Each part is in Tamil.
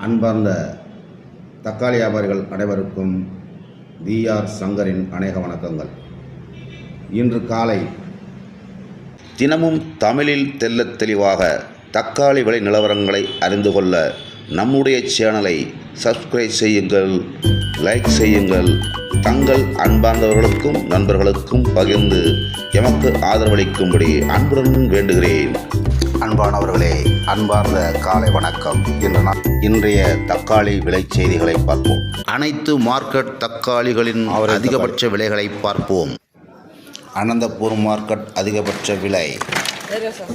அன்பார்ந்த தக்காளி வியாபாரிகள் அனைவருக்கும் VR சங்கரின் அநேக வணக்கங்கள். இன்று காலை தினமும் தமிழில் தெள்ளத் தெளிவாக தக்காளி விலை நிலவரங்களை அறிந்து கொள்ள நம்முடைய சேனலை சப்ஸ்கிரைப் செய்யுங்கள், லைக் செய்யுங்கள். தங்கள் அன்பார்ந்தவர்களுக்கும் நண்பர்களுக்கும் பகிர்ந்து எமக்கு ஆதரவளிக்கும்படி அன்புடன் வேண்டுகிறேன். அன்பானவர்களே, அன்பார்ந்த காலை வணக்கம். இன்றைய தக்காளி விலை செய்திகளை பார்ப்போம். அனைத்து மார்க்கெட் தக்காளிகளின் அதிகபட்ச விலைகளை பார்ப்போம். அனந்தபூர் மார்க்கெட் அதிகபட்ச விலை.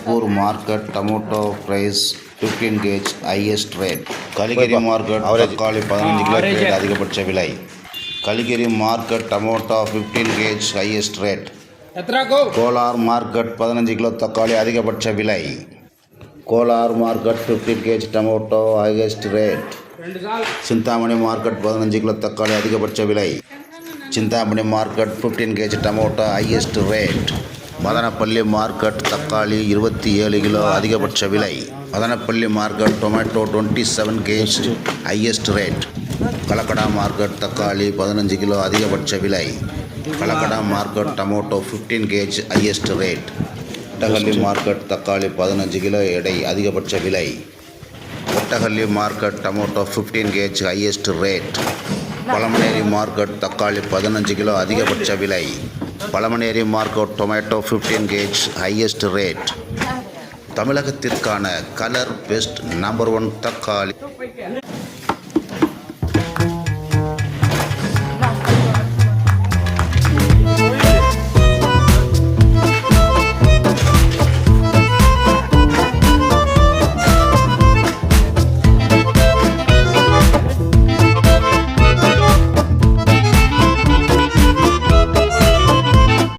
பூர் market tomato price 15 gauge highest rate. Kalikiri market தக்காளி 15 கிலோ ரேட் அதிகபட்ச விலை. Kalikiri market tomato 15 gauge highest rate. Kolar market 15 kilo தக்காளி அதிகபட்ச விலை. Kolar market 15 KG tomato highest rate. Chintamani market 15 kilo தக்காளி அதிகபட்ச விலை. Chintamani market 15 KG tomato highest rate. Madanapalle market தக்காளி 27 கிலோ அதிகபட்ச விலை. Madanapalle market tomato 27 KG highest rate. கலக்கடா market தக்காளி 15 கிலோ அதிகபட்ச விலை. Kalakada market tomato 15 gauge highest rate. Ottakalli market தக்காளி 15 கிலோ எடை அதிகபட்ச விலை. Ottakalli market tomato 15 gauge highest rate. Palamaner market தக்காளி 15 கிலோ அதிகபட்ச விலை. Palamaner market tomato 15 gauge highest rate. தமிழகத்திற்கான கலர் பெஸ்ட் நம்பர் 1 தக்காளி